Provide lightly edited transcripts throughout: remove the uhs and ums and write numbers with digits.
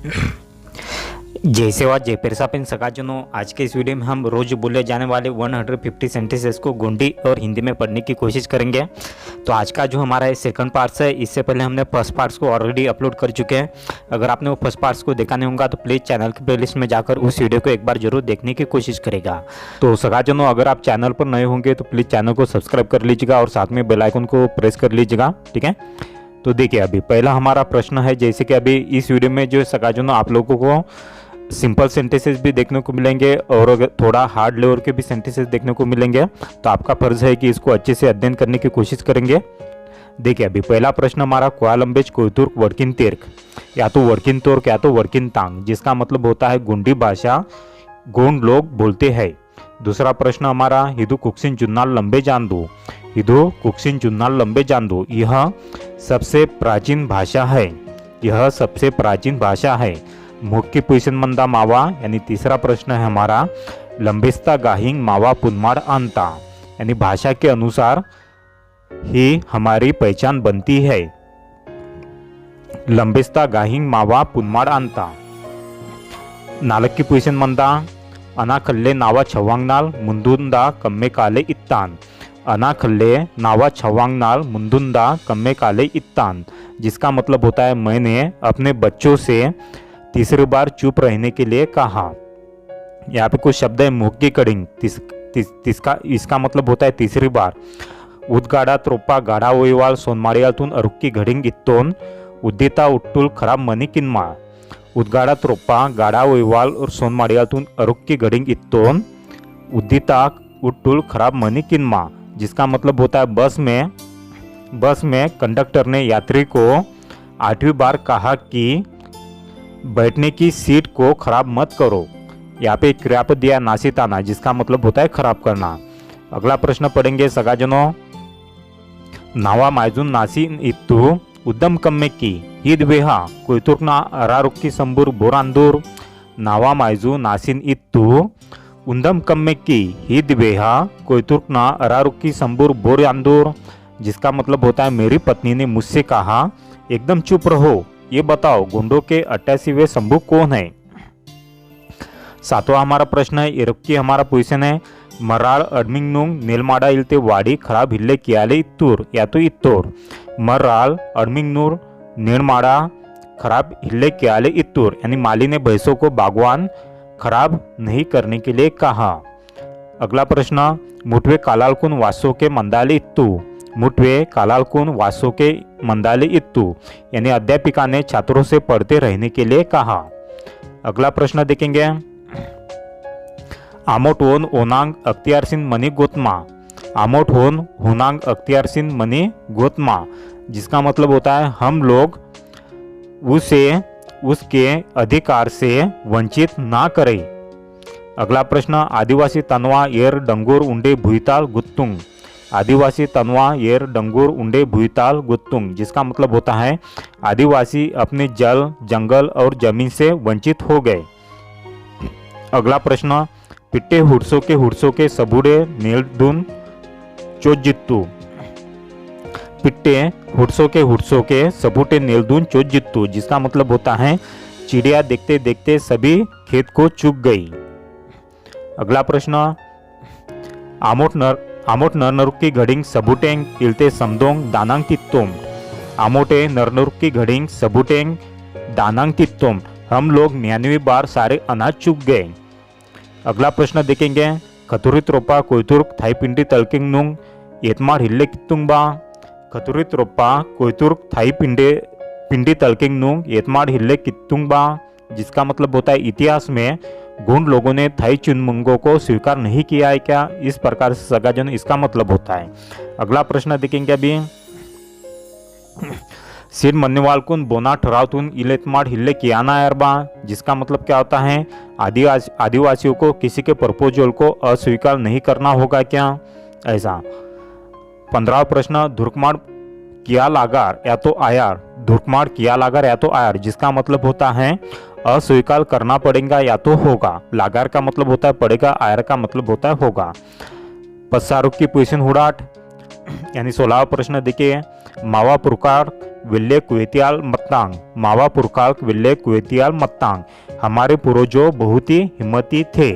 जय सेवा जय पेरसापेन सगाजनों, आज के इस वीडियो में हम रोज बोले जाने वाले 150 सेंटेंसेस को गोंडी और हिंदी में पढ़ने की कोशिश करेंगे। तो आज का जो हमारा ये सेकंड पार्ट्स है, इससे पहले हमने फर्स्ट पार्ट्स को ऑलरेडी अपलोड कर चुके हैं। अगर आपने वो फर्स्ट पार्ट्स को देखा नहीं होगा तो प्लीज़ चैनल की प्लेलिस्ट में जाकर उस वीडियो को एक बार जरूर देखने की कोशिश करेगा। तो सगाजनों, अगर आप चैनल पर नए होंगे तो प्लीज़ चैनल को सब्सक्राइब कर लीजिएगा और साथ में बेल आइकन को प्रेस कर लीजिएगा, ठीक है। तो देखिए, अभी पहला हमारा प्रश्न है, जैसे कि अभी इस वीडियो में जो सगाजनों आप लोगों को सिंपल सेंटेंसेस भी देखने को मिलेंगे और थोड़ा हार्ड लेवल के भी सेंटेंसेस देखने को मिलेंगे। तो आपका फर्ज है कि इसको अच्छे से अध्ययन करने की कोशिश करेंगे। देखिए, अभी पहला प्रश्न हमारा कोयालंबेज कोयतुर्क वर्किन तीर्क, या तो वर्किन तोर्क या तो वर्किन तांग, जिसका मतलब होता है गोंडी भाषा गोंड लोग बोलते हैं। दूसरा प्रश्न हमारा हिदू कुक्सिन जुन्नाल लंबे जान हिदू कुक्सिन जुन्नाल लंबे जान यह सबसे प्राचीन भाषा है। यह सबसे प्राचीन भाषा है। मुख्य पोजिशन मंदा मावा, यानी तीसरा प्रश्न है हमारा लंबेस्ता गाहिंग मावा पुनमाड़ आंता, यानी भाषा के अनुसार ही हमारी पहचान बनती है। लंबेस्ता गाहिंग मावा पुनमाड़ आंता। नालक की पोजिशन मंदा अना खल्ले नावा छवांगनाल मुंदुंदा कम्मे काले इत्तान। अना खल्ले नावा छवांगनाल मुंदुंदा कम्मे काले इत्तान, जिसका मतलब होता है मैंने अपने बच्चों से तीसरी बार चुप रहने के लिए कहा। यहाँ पे कुछ शब्द है मुक्की कड़िंग, इसका मतलब होता है तीसरी बार। उदगाड़ा त्रोपा गाढ़ा ओईवाल सोनमाड़ियातून अरुक्की घडिंग इत्तोन उद्दिता उट्टुल खराब मनी किन्मा। उदगाड़ा त्रोपा गाढ़ा ओईवाल और सोनमाड़ियातून अरुक्की घडिंग इत्तोन उद्दिता उट्टुल खराब मनी किन्मा, जिसका मतलब होता है बस में कंडक्टर ने यात्री को 8वीं बार कहा कि बैठने की सीट को खराब मत करो। यहाँ पे क्रियापद दिया नासिताना, जिसका मतलब होता है खराब करना। अगला प्रश्न पढ़ेंगे सगाजनों। नावा मायजून नासिन इत्तू उद्दम कम्मे की हिद वेहा कोयतुर्कना अरारुक्की संबूर बोरांदूर। नावा मायजू नासिन इत्तू उद्दम कम्मे की हिद वेहा कोयतुर्कना अरारुक्की संबूर बोरांदूर, जिसका मतलब होता है मेरी पत्नी ने मुझसे कहा एकदम चुप रहो, ये बताओ गोंडों के 88वें शंभू कौन है। सातवां हमारा प्रश्न है इरुक्की हमारा पोजिशन है मर्राल अडमिंगनुंग नीलमाड़ा इलते वाड़ी खराब हिल्ले कियाले इत्तूर, या तो इत्तूर। मर्राल अडमिंगनूर नीलमाड़ा खराब हिल्ले कियाले इत्तूर, यानी माली ने भैंसों को बागवान खराब नहीं करने के लिए कहा। अगला प्रश्न मुठवे कालालकुन वासो के मंदाले इत्तू। मुठवे कालालकुन वासो के मंदाले इत्तू, यानी अध्यापिका ने छात्रों से पढ़ते रहने के लिए कहा। अगला प्रश्न देखेंगे। आमोट होन ओनांग अख्तियार सिंह मनी गोतमा। आमोट होन होनांग अख्तियार सिंह मनी गोतमा, जिसका मतलब होता है हम लोग उसे उसके अधिकार से वंचित ना करें। अगला प्रश्न आदिवासी तनवा येर डंगूर उंडे भुईताल गुत्तुंग। आदिवासी तनवा येर डंगूर उंडे भुईताल गुत्तुंग, जिसका मतलब होता है आदिवासी अपने जल जंगल और जमीन से वंचित हो गए। अगला प्रश्न पिट्टे हुड्सों के सबूडे नेलदून चोजित्तू। पिट्टे हुड्सों के सबूटे नेलदून चोजित्तू, जिसका मतलब होता है चिड़िया देखते देखते सभी खेत को चुग गई। अगला प्रश्न आमोट नरनरुक्की घडिंग सबुटेंग इलते समदोंग दानांग तित्तोम। आमोटे नरनरुक्की घडिंग सबुटेंग दानांग तित्तोम, हम लोग 99वीं बार सारे अनाज चुग गए। अगला प्रश्न देखेंगे। खतुरित रोपा कोयतुर्क थाई पिंडी तलकिंग नुंग येतमाड़ हिल्ले कित्तुंगबा। खतुरित रोपा कोयतुर्क थाई पिंडी तलकिंग नुंग येतमाड़ हिल्ले कित्तुंगबा, जिसका मतलब होता है इतिहास में गोंड लोगों ने थाई चुनमुंगों को स्वीकार नहीं किया है क्या। इस प्रकार से सगाजन इसका मतलब होता है। अगला प्रश्न देखेंगे अभी। सिर मन्नेवालकुन बोना ठरावतुन इलेतमाड़ हिल्ले कियाना अरबा, जिसका मतलब क्या होता है आदिवासियों को किसी के प्रपोजल को अस्वीकार नहीं करना होगा क्या, ऐसा। 15वां प्रश्न धुरकमाड़ किया लागार या तो आयार। धुरकमाड़ किया लागार या तो आयार, जिसका मतलब होता है अस्वीकार करना पड़ेगा या तो होगा। लागार का मतलब होता है पड़ेगा, आयर का मतलब होता है होगा। पसारुक की पोजिशन हुडाट, यानी 16वां प्रश्न देखिए। मावा पुरकार विल्ले कुवेतियाल मत्तांग, मावा पुरखाल्क विल्ले कुवेतियाल मत्तांग, हमारे पूर्वजों बहुत ही हिम्मती थे।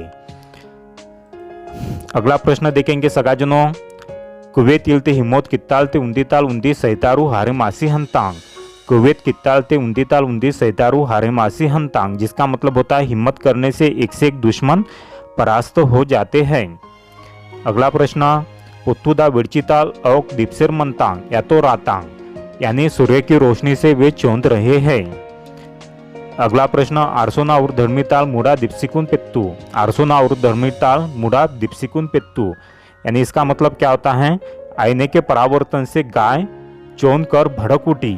अगला प्रश्न देखेंगे सगाजनों, कुवेत इलते हिम्मत कित्तालते उंदीताल उंदी सैतारू हारेमासी हंतांग, कुवेत कित्तालते उंदीताल उंदी सैतारू हारेमासी हंतांग, जिसका मतलब होता है हिम्मत करने से एक से एक दुश्मन परास्त हो जाते हैं। अगला प्रश्न, पुत्तुदा विड़चिताल औक दीपसिर मंतांग, या तो रातांग, यानी सूर्य की रोशनी से वे चौंध रहे हैं। अगला प्रश्न, आरसोना और धर्मीताल मुड़ा दीपसिकुन पेत्तू, आरसोना और धर्मीताल मुड़ा दीपसिकुन पेत्तू, यानी इसका मतलब क्या होता है, आईने के परावर्तन से गाय चौंध कर भड़क उठी।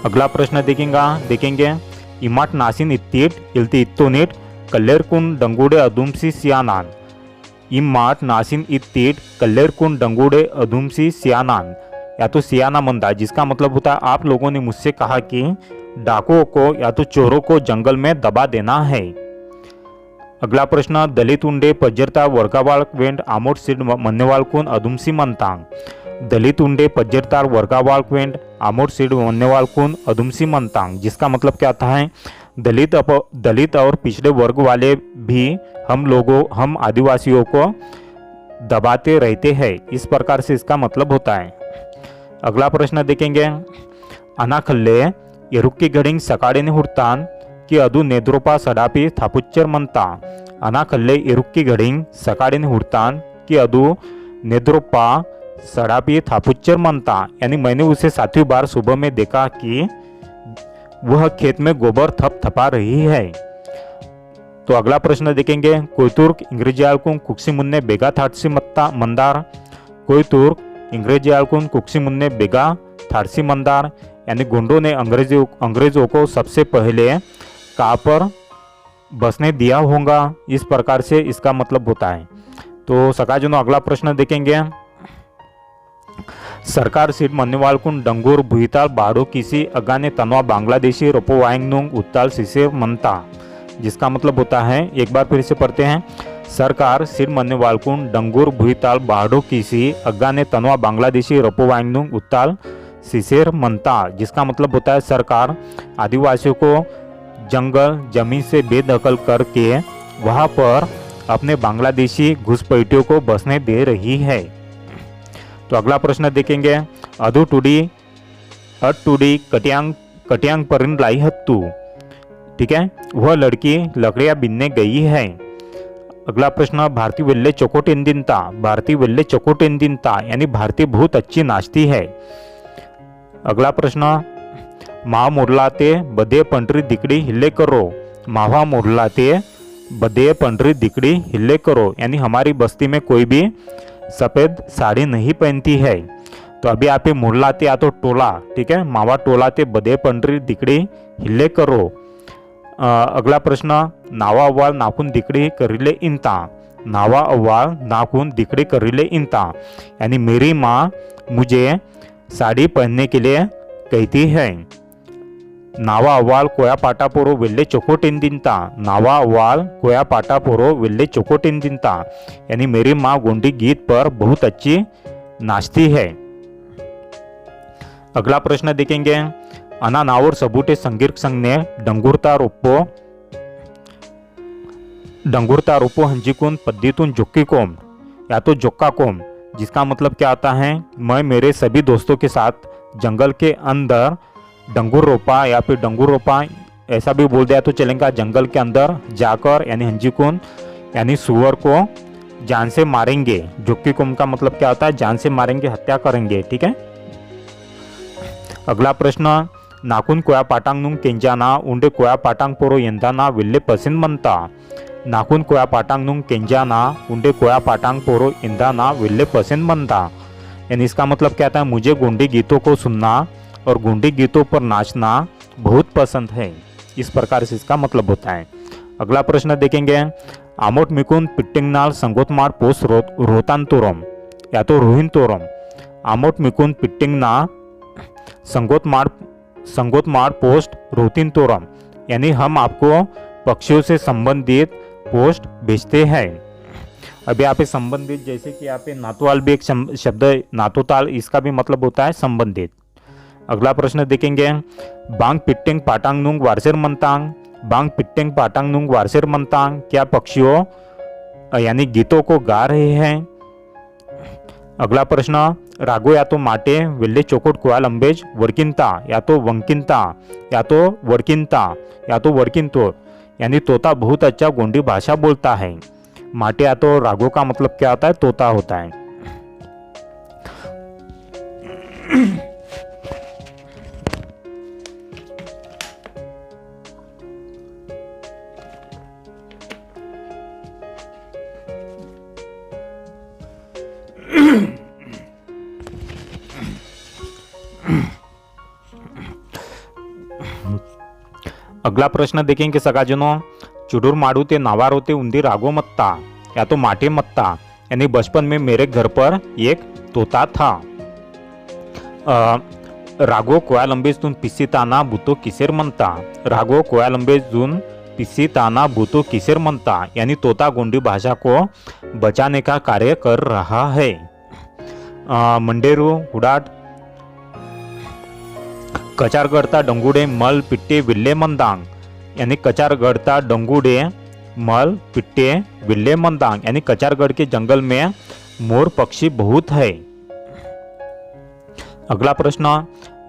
अगला प्रश्न देखेंगे इमाट नासिन इत्तीट इल्ती इत्तोनीट कल्लेरकुन डंगुडे अदुमसी सियानान, इमाट नासिन इत्तीट कल्लेरकुन डंगुडे अदुमसी सियानान, या तो सियाना मंदा, जिसका मतलब होता है आप लोगों ने मुझसे कहा कि डाकुओं को या तो चोरों को जंगल में दबा देना है। अगला प्रश्न, दलित उंडे पज्जरता वर्गावाल वेंड आमोट सिड मन्नेवालकुन अदुमसी मंतांग, दलित उंडे पज्जरतार वर्गावाल वेंड आमोट सिड मन्नेवालकुन अदुमसी मंतांग, जिसका मतलब क्या आता है, दलित और पिछड़े वर्ग वाले भी हम आदिवासियों को दबाते रहते हैं, इस प्रकार से इसका मतलब होता है। अगला प्रश्न देखेंगे, अनाखल्ले एरुक्की घडिंग सकाळी हुडतान की अदू नेद्रोपा सडापी थापुच्चर म्हणता, अनाखल्ले एरुक्की घडिंग सकाळी हुडतान की अदू नेद्रोपा सडापी थापुच्चर म्हणता, यानी मैंने उसे 7वीं बार सुबह में देखा कि वह खेत में गोबर थपथपा रही है। तो अगला प्रश्न देखेंगे, कोई तुर्क इंग्रेजी आलकुन कुक्सी मुन्ने बेगा थाटसी मत्ता मंदार, कोई तुर्क इंग्रेजी आलकुन कुक्सी मुन्ने बेगा थाटसी मंदार, यानी गुंडों ने अंग्रेजों को सबसे पहले कहाँ पर बसने दिया होगा, इस प्रकार से इसका मतलब होता है। तो सकाजनों अगला प्रश्न देखेंगे, सरकार सीट मन्नेवालकुन डंगूर भुईताल बाड़ो किसी अगाने तनवा बांग्लादेशी रोपो वाइंगनुंग उत्ताल सिसे मनता, जिसका मतलब होता है, एक बार फिर से पढ़ते हैं, सरकार सीट मन्नेवालकुन डंगूर भुईताल बाड़ो किसी अगाने तनवा बांग्लादेशी रोपो वाइंगनुंग उत्ताल सिसेर मनता, जिसका मतलब होता है सरकार आदिवासियों को जंगल जमीन से बेदखल करके वहां पर अपने बांग्लादेशी घुसपैठियों को बसने दे रही है। तो अगला प्रश्न देखेंगे, अधु टूडी कटियांग परिन लाई हत्तू, ठीक है, वह लड़की लकड़ियां बिनने गई है। अगला प्रश्न, भारती वेल्ले चोकोटेंदिनता, भारती वेल्ले चोकोटेंदिनता, यानी भारती बहुत अच्छी नाचती है। अगला प्रश्न, माव मोरलाते बदे पंडरी दिकड़ी हिल्ले करो, मावा मोरलाते बदे पंडरी दिकड़ी हिल्ले करो, यानी हमारी बस्ती में कोई भी सफ़ेद साड़ी नहीं पहनती है। तो अभी आप ये मोरलाते या तो टोला, ठीक है, मावा टोलाते बदे पंडरी दिकड़ी हिल्ले करो। अगला प्रश्न, नावा अव्वाल नाखून दिकड़ी करिले इंता, नावा अव्वाल नाखून दिकड़ी करिले इंता, यानी मेरी माँ मुझे साड़ी पहनने के लिए कहती है। नावा अव्वाल कोया पाटा पोरो वेल्ले चोकोटेंदिनता, नावा अव्वाल कोया पाटा पोरो वेल्ले चोकोटेंदिनता, यानी मेरी माँ गोंडी गीत पर बहुत अच्छी नाचती है। अगला प्रश्न देखेंगे, अना नावर सबूटे संगीत संघ ने डंगुरता रोपो हंजिकुन पद्दीतुन जोक्की कोम, या तो जोक्का कोम, जिसका मतलब क्या आता है, मैं मेरे सभी दोस्तों के साथ जंगल के अंदर डंगूर रोपा, या फिर डंगूर रोपा ऐसा भी बोल दिया तो चलेगा, जंगल के अंदर जाकर, यानी हंजिकुन यानी सुअर को जान से मारेंगे। जोक्की कोम का मतलब क्या होता है, जान से मारेंगे, हत्या करेंगे, ठीक है। अगला प्रश्न, नाखून कोया पाटांग नुंग केंजाना उंडे कोया पाटांग पोरो यंदाना विल्ले पसंद मनता, नाखून कोया पाटांग नुंग केंजाना उंडे कोया पाटांग पोरो यंदाना विल्ले पसंद मनता, यानी इसका मतलब क्या था, मुझे गोंडी गीतों को सुनना और गोंडी गीतों पर नाचना बहुत पसंद है, इस प्रकार से इसका मतलब होता है। अगला प्रश्न देखेंगे, आमोट मिकुन पिट्टिंगनाल संगोतमार पोस्ट रोहतांतोरम, या तो रोहिंतोरम, आमोट मिकुन पिट्टिंगना संगोतमार पोस्ट रोहिंतोरम, यानी हम आपको पक्षियों से संबंधित पोस्ट भेजते हैं। अब यहाँ पे संबंधित, जैसे कि यहाँ पे नातोताल भी एक शब्द है, नातोताल, इसका भी मतलब होता है संबंधित। अगला प्रश्न देखेंगे, बांग पिट्टेंग पाटांग नुंग वारसेर मंतांग, बांग पिट्टेंग पाटांग नुंग वारसेर मंतांग क्या पक्षियों यानी गीतों को गा रहे हैं। अगला प्रश्न, रागो या तो माटे वेल्ले चौकोट कोयाल अंबेज वर्किंता या तो वंकिंता या तो वर्किंता या तो वर्किंतो यानी तोता बहुत अच्छा गोंडी भाषा बोलता है। माटे या तो रागो का मतलब क्या होता है, तोता होता है। अगला प्रश्न देखेंगे सगाजनों, चुडूर माड़ू ते नावार होते उंदी रागो मत्ता या तो माटे मत्ता यानी बचपन में मेरे घर पर एक तोता था। रागो कोयालंबेजून पिसी ताना भूतो किसेर म्हणता, रागो कोयालंबेजून पिसी ताना भूतो किसेर म्हणता यानी तोता गोंडी भाषा को बचाने का कार्य कर रहा है। मंडेरू हुडाट कचार गड़ता डंगूडे मल पिट्टे विल्ले मंदांग यानी कचारगढ़ता डंगूडे मल पिट्टे विल्ले मंदांग यानी कचारगढ़ के जंगल में मोर पक्षी बहुत है। अगला प्रश्न,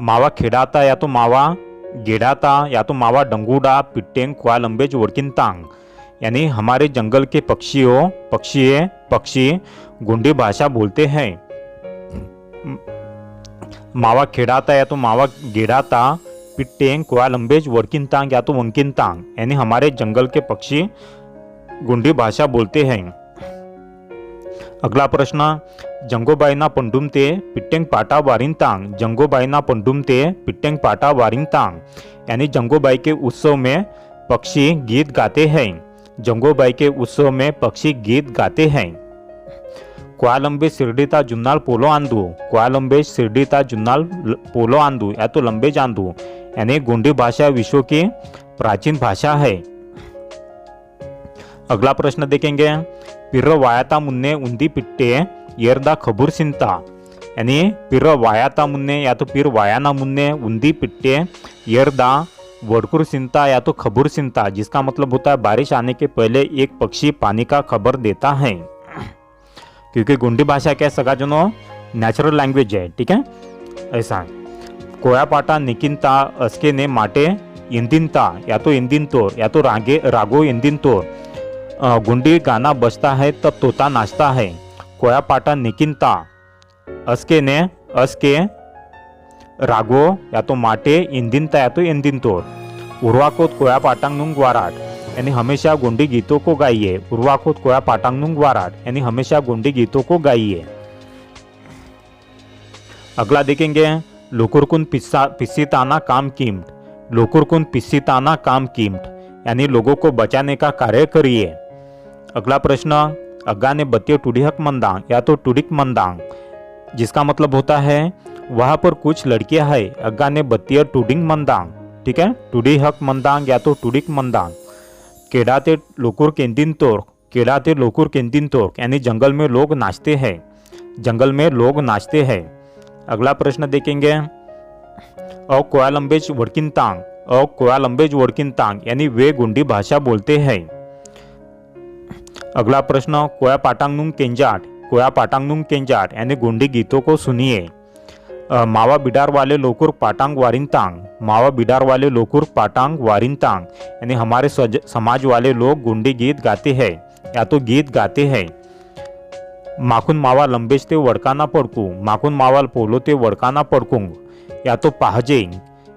मावा खेड़ाता या तो मावा गेड़ाता या तो मावा डंगूडा पिट्टेंग क्वालंबेज वर्किंतांग यानी हमारे जंगल के पक्षी गोंडी भाषा बोलते हैं। मावा खेड़ाता या तो मावा गेड़ाता पिट्टेंग कोयालंबेज वर्किंतांग या तो वंकिंतांग यानी हमारे जंगल के पक्षी गोंडी भाषा बोलते हैं। अगला प्रश्न, जंगोबाईना पंडुमते पिट्टेंग पाटा वारिंतांग, जंगोबाईना पंडुमते पिट्टेंग पाटा वारिंतांग यानी जंगोबाई के उत्सव में पक्षी गीत गाते हैं। जंगोबाई के उत्सव में पक्षी गीत गाते हैं। क्वालंबे सिरडीता जुन्नाल पोलो आंदू, क्वालंबे सिरडीता जुन्नाल पोलो आंदू या तो लंबे जांदू यानी गोंडी भाषा विश्व की प्राचीन भाषा है। अगला प्रश्न देखेंगे, पिर्र वायाता मुन्ने उंदी पिट्टे येरदा खबूर सिंता यानी पिर्र वायाता मुन्ने या तो पिर वायाना मुन्ने उंदी पिट्टे येरदा वड़कुर सिंता या तो खबूर सिंता जिसका मतलब होता है बारिश आने के पहले एक पक्षी पानी का खबर देता है। क्योंकि गोंडी भाषा क्या सगाजनों नेचुरल लैंग्वेज है, ठीक है ऐसा। कोया पाटा निकिनता अस्के ने माटे इंदिनता या तो इंदिनतोर या तो रागो इंदिनतोर गोंडी गाना बजता है तब तोता नाचता है। कोया पाटा निकिनता अस्के रागो या तो माटे इंदिनता या तो इंदिनतोर उर्वाकोत कोया पाटांग नुंग वाराट यानी हमेशा गोंडी गीतों को गाइए। उर्वाकोत कोया पाटांग नुंग वाराट यानी हमेशा गोंडी गीतों को गाइए। अगला देखेंगे, लोकुरकुन पिस्सीताना काम कीमट, लोकुरकुन पिस्सीताना काम कीमट यानी लोगों को बचाने का कार्य करिए। अगला प्रश्न, अग्गा ने बत्तियों टूडी हक मंदांग या तो टूडिक मंदांग जिसका मतलब होता है वहां पर कुछ लड़कियां है। अग्गा ने बत्तियों टूडिंग मंदांग, ठीक है, टूडी हक मंदांग या तो टूडिक मंदांग। केडाते लोकुर केंदिन तोर, केडाते लोकुर केंदिन तोर यानी जंगल में लोग नाचते हैं, जंगल में लोग नाचते हैं। अगला प्रश्न देखेंगे, औ कोयालंबेज वड़किनतांग, औ कोयालंबेज वड़किनतांग यानी वे गोंडी भाषा बोलते हैं। अगला प्रश्न, कोया पाटांगनुंग केंजाट, कोया पाटांगनुंग केंजाट यानी गोंडी गीतों को सुनिए। मावा बिडार वाले लोकुर पाटांग वारिंतांग, मावा बिडार वाले लोकुर पाटांग वारिंतांग यानी हमारे समाज वाले लोग गोंडी गीत गाते हैं या तो गीत गाते हैं। माखून मावा लंबेज ते वड़काना पड़कू, माखून मावा पोलो ते वड़काना पड़कूंग या तो पाहजे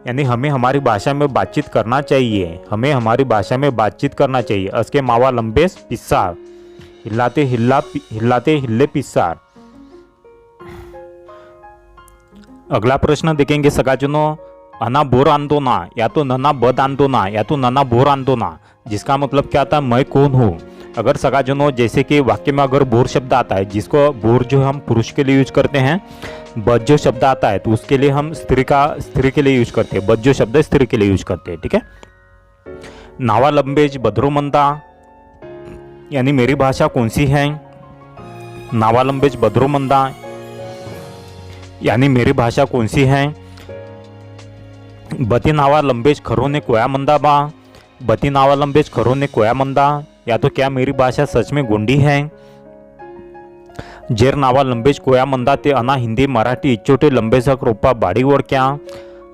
यानी हमें हमारी भाषा में बातचीत करना चाहिए, हमें हमारी भाषा में बातचीत करना चाहिए। असके मावा लंबेज पिस्सार, हिल्लाते हिल्ले पिस्सार। अगला प्रश्न देखेंगे सगाजनों, अना बोर आंदोना या तो नना बद आंदोना या तो नना बोर आंदोना जिसका मतलब क्या आता है मैं कौन हूँ। अगर सगाजनों जैसे कि वाक्य में अगर बोर शब्द आता है, जिसको बोर जो हम पुरुष के लिए यूज करते हैं, बद जो शब्द आता है तो उसके लिए हम स्त्री के लिए यूज करते हैं, बद जो शब्द स्त्री के लिए यूज करते हैं, ठीक है। नावा लंबेज बद्रो मंदा यानी मेरी भाषा कौन सी है। नावा लंबेज बदरो मंदा, यानी मेरी भाषा कौन सी है। बती नावा लंबेज खरो ने कोया मंदा बा, बती नावा लंबेज खरो ने कोया मंदा, या तो क्या मेरी भाषा सच में गोंडी है। जेर नावा लंबेज कोया मंदा ते अना हिंदी मराठी इच्चोटे लंबेजक रोपा बाड़ी वडक्या,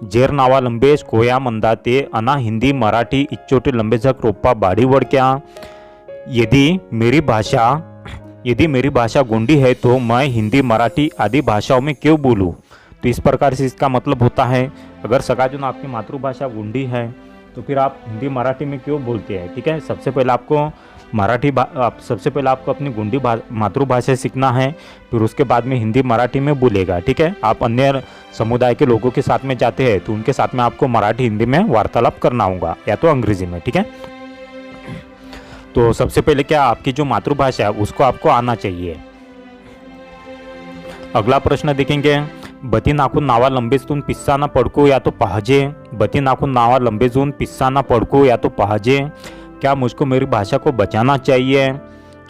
जेर नावा लंबेज कोया मंदा ते अना हिंदी मराठी इच्चोटे लंबेजक रोपा बाड़ी वडक्या। यदि मेरी भाषा गोंडी है तो मैं हिंदी मराठी आदि भाषाओं में क्यों बोलूँ। तो इस प्रकार से इसका मतलब होता है, अगर सगाजुन आपकी मातृभाषा गोंडी है तो फिर आप हिंदी मराठी में क्यों बोलते हैं। ठीक है, सबसे पहले आपको अपनी गोंडी मातृभाषा सीखना है, फिर उसके बाद में हिंदी मराठी में बोलेगा। ठीक है, आप अन्य समुदाय के लोगों के साथ में जाते हैं तो उनके साथ में आपको मराठी हिंदी में वार्तालाप करना होगा या तो अंग्रेजी में। ठीक है, तो सबसे पहले क्या आपकी जो मातृभाषा है उसको आपको आना चाहिए। अगला प्रश्न देखेंगे, बती नाकून नावा लंबेजून पिस्सा ना पडको या तो पहाजे, बती नाकून नावा लंबेजून पिस्सा ना पडको या तो पहाजे, क्या मुझको मेरी भाषा को बचाना चाहिए।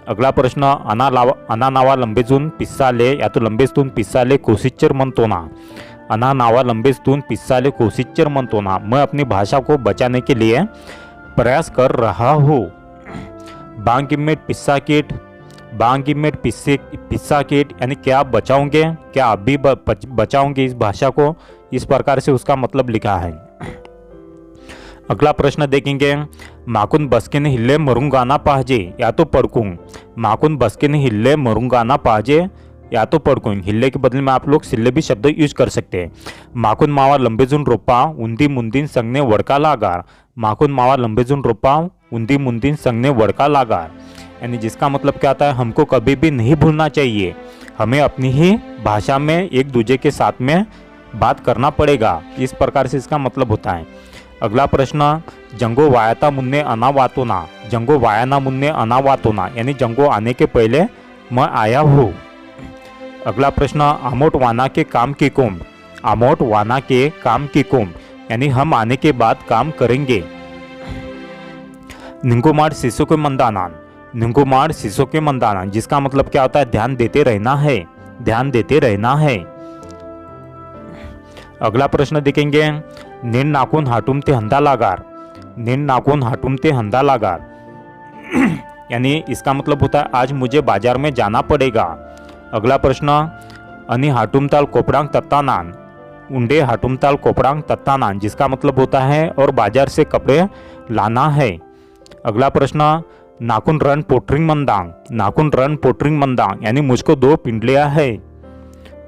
अगला प्रश्न, अना नावा लंबेजून पिस्साले या तो लंबेजून पिस्साले कोशिच्चर म्हणतो ना, अना नावा लंबेजून पिस्साले कोशिच्चर म्हणतो ना, मैं अपनी भाषा को बचाने के लिए प्रयास कर रहा हूँ। बांगिमेट पिस्सा किट, बांगिमेट पिस्सा किट, यानी क्या आप बचाओगे, क्या आप भी बचाओगे इस भाषा को, इस प्रकार से उसका मतलब लिखा है। अगला प्रश्न देखेंगे, माकून बसकेने हिल्ले मरूंगा ना पाहजे या तो पडकूं, माकून बसकेने हिल्ले मरूंगा ना पाहजे या तो पडकूं, हिल्ले के बदले में आप लोग सिल्ले भी शब्द यूज कर सकते हैं। माकून मावा लंबेजून रोपा उंदी मुंदीन संगने वडका लागार, माकून मावा लंबेजून रोपा उंदी मुंदीन संगने वडका लागार, यानी जिसका मतलब क्या आता है, हमको कभी भी नहीं भूलना चाहिए, हमें अपनी ही भाषा में एक दूसरे के साथ में बात करना पड़ेगा, इस प्रकार से इसका मतलब होता है। अगला प्रश्न, जंगो वायाता मुन्ने अना वातोना, जंगो वायाना मुन्ने अना वातोना, यानी जंगो आने के पहले मैं आया हूँ। अगला प्रश्न, आमोट वाना के काम की कुम, आमोट वाना के काम की कुम, यानी हम आने के बाद काम करेंगे। निंगुमार शिशु के मंदानान, निंगुमार शिशु के मंदानान, जिसका मतलब क्या होता है, ध्यान देते रहना है, ध्यान देते रहना है। अगला प्रश्न देखेंगे, नींद नाकून हाटुमते हंदा लागार, नींद नाकून हाटुमते हंदा लागार, यानी इसका मतलब होता है आज मुझे बाजार में जाना पड़ेगा। अगला प्रश्न, अनि हाटुमताल कोपड़ांग तत्तानान, उंडे हाटुमताल कोपड़ांग तत्तानान, जिसका मतलब होता है और बाजार से कपड़े लाना है। अगला प्रश्न, नाकुन रन पोटरिंग मंदांग, नाकुन रन पोटरिंग मंदांग, यानी मुझको 2 पिंडलियां है।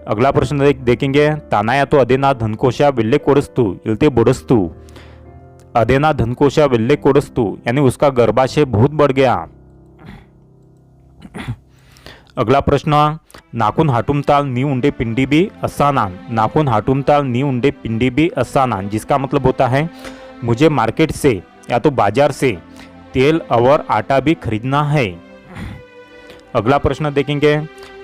अगला प्रश्न देखेंगे, ताना या तो अदेना धनकोशा विल्ले कोडस्तू इलते बोडस्तू, अदेना धनकोशा विल्ले कोडस्तू, यानी उसका गर्भाशय बहुत बढ़ गया। अगला प्रश्न, नाकुन हाटुमताल नी उंडे पिंडी भी असानान, नाकुन हाटुमताल नी उंडे पिंडी भी असानान, जिसका मतलब होता है मुझे मार्केट से या तो बाजार से तेल और आटा भी खरीदना है। अगला प्रश्न देखेंगे,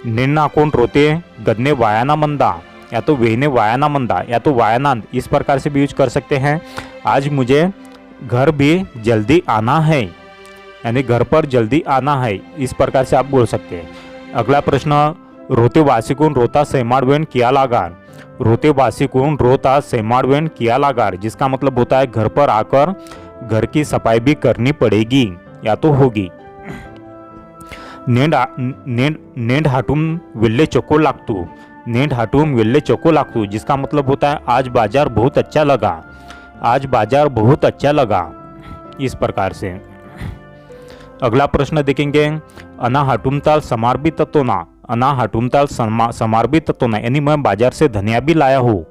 निन्ना कौन रोते गदने वायाना मंदा, या तो वेहने वायाना मंदा या तो वायानांद, इस प्रकार से भी यूज कर सकते हैं। आज मुझे घर भी जल्दी आना है, यानी घर पर जल्दी आना है, इस प्रकार से आप बोल सकते हैं। अगला प्रश्न, रोते वासिकून रोता सेमाड़वेन किया लागार, रोते वासिकून रोता सेमाड़वेन किया लागार, जिसका मतलब होता है घर पर आकर घर की सफाई भी करनी पड़ेगी या तो होगी। नेंड हाटूम विल्ले चोको लागतू, नेंड हाटूम विल्ले चोको लागतू, जिसका मतलब होता है आज बाजार बहुत अच्छा लगा, आज बाजार बहुत अच्छा लगा, इस प्रकार से। अगला प्रश्न देखेंगे, अना हाटुमताल समारबी तत्वना, अना हाटुमताल समारबी तत्वना, यानी मैं बाजार से धनिया भी लाया हूँ।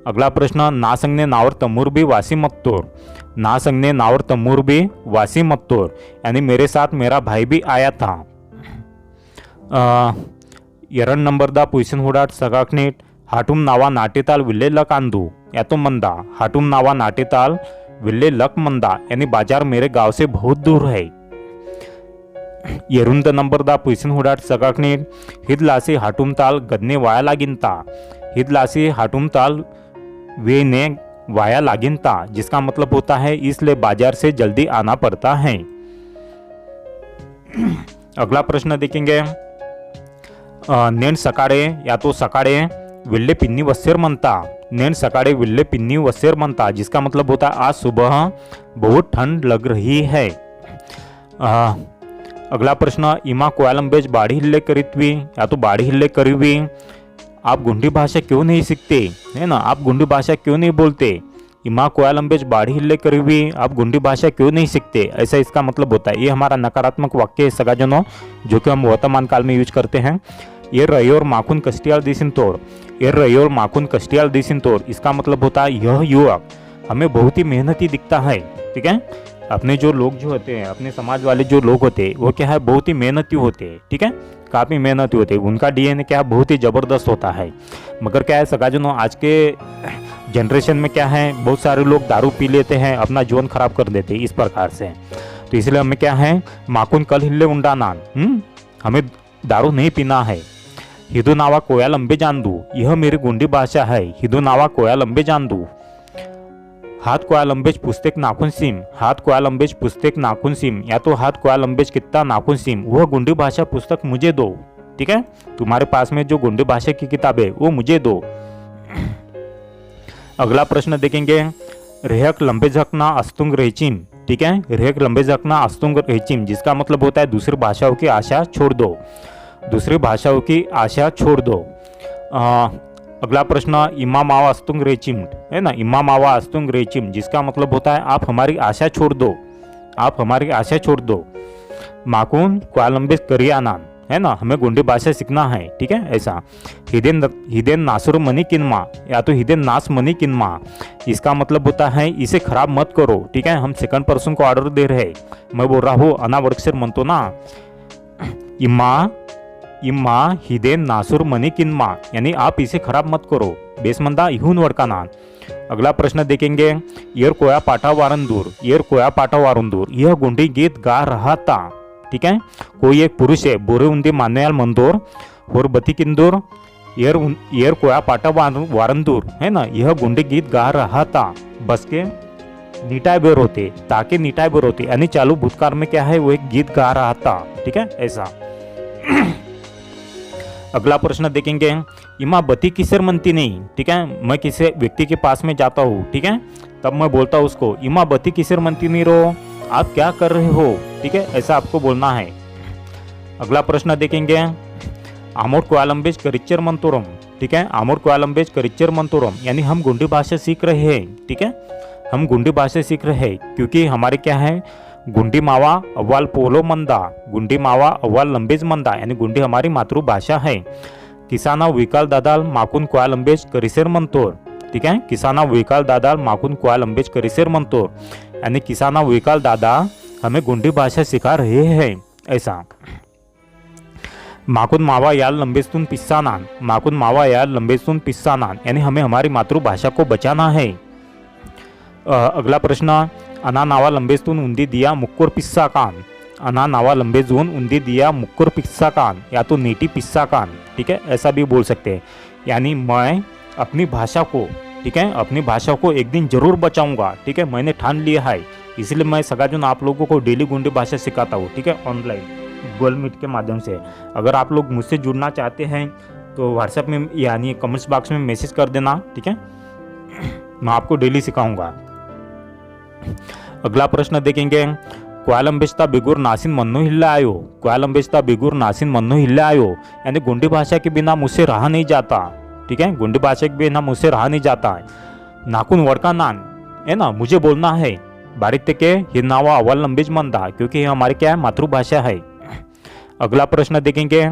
अगला प्रश्न, ना संगने नावर तमूर भी वासी मत्तोर, ना संगने नावर तमूर भी वासी मत्तोर, यानी मेरे साथ मेरा भाई भी आया था। एरन नंबर दा पुइसन हुडाट सगाकनेट, हाटुम नावा नाटेताल विल्ले लक आंदू या तो मंदा, हाटुम नावा नाटेताल विल्ले लक मंदा, यानी बाजार मेरे गांव से बहुत दूर है। येरुंद नंबर दा पुइसन हुडाट सगाकनेट, हिदलासी हाटुम ताल गदने वाया लागिनता, हिदलासी हाटुम ताल वे ने वाया लागिनता, जिसका मतलब होता है इसलिए बाजार से जल्दी आना पड़ता है। अगला प्रश्न देखेंगे, नेण सकाळे या तो सकाळे विल्ले पिन्नी वसेर म्हणता, नेण सकाळे विल्ले पिन्नी वसेर म्हणता, जिसका मतलब होता है आज सुबह बहुत ठंड लग रही है। अगला प्रश्न, इमा कोयालंबेज बाड़ी हिल्ले करीतवी या तो बाड़ी हिल्ले करीवी, आप गोंडी भाषा क्यों नहीं सीखते, है ना, आप गोंडी भाषा क्यों नहीं बोलते। इमा कोयालंबेज बाड़ी हिल्ले करीवी, आप गोंडी भाषा क्यों नहीं सीखते, ऐसा इसका मतलब होता है। ये हमारा नकारात्मक वाक्य है सगाजनों, जो कि हम वर्तमान काल में यूज करते हैं। ये रयोर माखुन कष्टियाल दिसिन तोड़, ये रयोर माखुन कष्टियाल दिसिन तोड़, इसका मतलब होता है यह युवक हमें बहुत ही मेहनती दिखता है। ठीक है, अपने जो लोग जो होते हैं, अपने समाज वाले जो लोग होते हैं वो क्या है, बहुत ही मेहनती होते हैं। ठीक है, काफ़ी मेहनती होते हैं, उनका डीएनए क्या है, बहुत ही ज़बरदस्त होता है। मगर क्या है सगाजनों, आज के जनरेशन में क्या है, बहुत सारे लोग दारू पी लेते हैं, अपना जीवन खराब कर देते हैं इस प्रकार से। तो इसलिए हमें क्या है, माकुन कल हिल्ले उंडा नान, हमें दारू नहीं पीना है। हिदू नावा कोया लंबे जान दू, यह मेरी गोंडी भाषा है। हिदू नावा कोया लंबे जान दू, हाथ कोया लंबेज पुस्तक नाखून सीम, हाथ कोया लंबेज पुस्तक नाखून सीम या तो हाथ कोया लंबेज कितना नाखून सीम, वह गोंडी भाषा पुस्तक मुझे दो। ठीक है, तुम्हारे पास में जो गोंडी भाषा की किताब है वो मुझे दो। अगला प्रश्न देखेंगे, रेहक लंबे झकना अस्तुंग रेचिम। ठीक है, रेहक लंबे झकना अस्तुंग रेचिम, जिसका मतलब होता है दूसरी भाषाओं की आशा छोड़ दो, दूसरी भाषाओं की आशा छोड़ दो। अगला प्रश्न, इमा मावा अस्तुंग रेचिम, है ना, इमा मावा अस्तुंग रेचिम, जिसका मतलब होता है आप हमारी आशा छोड़ दो, आप हमारी आशा छोड़ दो। माकुन क्वालंबिस करियानान, है ना, हमें गोंडी भाषा सीखना है। ठीक है, ऐसा। हिदेन नासुर मनी किनमा या तो हिदेन नास मनी किनमा, इसका मतलब होता है इसे खराब मत करो। ठीक है, हम सेकंड पर्सन को ऑर्डर दे रहे, मैं बोल रहा हूँ अनावर्कसर मनतो ना, इम्मा हिदेन नासुर मनी किनमा, यानी आप इसे खराब मत करो। बेसमंदा इहून वड़काना। अगला प्रश्न देखेंगे, येर कोया पाटा वारंदूर, येर कोया पाटा वारंदूर, यह गोंडी गीत गा रहा था। ठीक है, कोई एक पुरुष है, बोरे उंदी मान्याल मंदोर और बती किंदूर, येर कोया पाटा वारंदूर, है ना, यह गोंडी गीत गा रहा था। बस के निटाई बेर होते, ताकि निटाई बेर होते, यानी चालू भूतकाल में क्या है, वो एक गीत गा रहा था। ठीक है, ऐसा। अगला प्रश्न देखेंगे, इमा बती किसर मनती नहीं। ठीक है, मैं किसी व्यक्ति के पास में जाता हूँ, ठीक है, तब मैं बोलता हूँ उसको, इमा बती किसर मनती नहीं रो, आप क्या कर रहे हो। ठीक है, ऐसा आपको बोलना है। अगला प्रश्न देखेंगे, आमोर कोयालंबेज करिच्चर मंतोरम। ठीक है, आमोर कोयालंबेज करिच्चर मंतोरम, यानी हम गोंडी भाषा सीख रहे हैं। ठीक है, हम गोंडी भाषा सीख रहे हैं क्योंकि हमारे क्या है, गुंडी मावा अव्वाल पोलो मंदा, गुंडी मावा अव्वाल लंबेज मंदा, यानी गुंडी हमारी मातृभाषा है। किसाना विकाल दादाल माकुन कोयालंबेज करिसेर मंतोर। ठीक है, किसाना विकाल दादाल माकुन कोयालंबेज करिसेर मंतोर, यानी किसाना विकाल दादा हमें गुंडी भाषा सिखा रहे हैं। ऐसा। माकुन मावा याल लंबेस्तून पिस्सानान, माकुन मावा याल लंबेस्तून पिस्सानान, यानी हमें हमारी मातृभाषा को बचाना है। अगला प्रश्न, अना नावा लंबेस्तून उंदी दिया मुक्कुर पिस्सा कान, अना नावा लंबेजून उंदी दिया मुक्कुर पिस्सा कान या तो नीटी पिस्सा कान। ठीक है, ऐसा भी बोल सकते हैं, यानी मैं अपनी भाषा को, ठीक है, अपनी भाषा को एक दिन जरूर बचाऊंगा। ठीक है, मैंने ठान लिया है, इसलिए मैं सगाजन आप लोगों को डेली गोंडी भाषा सिखाता हूँ। ठीक है, ऑनलाइन गूगल मीट के माध्यम से। अगर आप लोग मुझसे जुड़ना चाहते हैं तो व्हाट्सएप में यानी कमेंट्स बॉक्स में मैसेज कर देना। ठीक है, मैं आपको डेली सिखाऊंगा। अगला प्रश्न देखेंगे, क्वालंबेस्ता बिगुर नासिन मन्नो हिल्ला आयो, क्वालंबेस्ता बिगुर नासिन मन्नो हिल्ला आयो, यानी गोंडी भाषा के बिना मुझसे रहा नहीं जाता। ठीक है, गोंडी भाषा के बिना मुझसे रहा नहीं जाता है। नाकुन वड़का नान, है ना, मुझे बोलना है। बारिक के हिरनावा अव्वल लंबेज मंदा, क्योंकि ये हमारे क्या है, मातृभाषा है। अगला प्रश्न देखेंगे,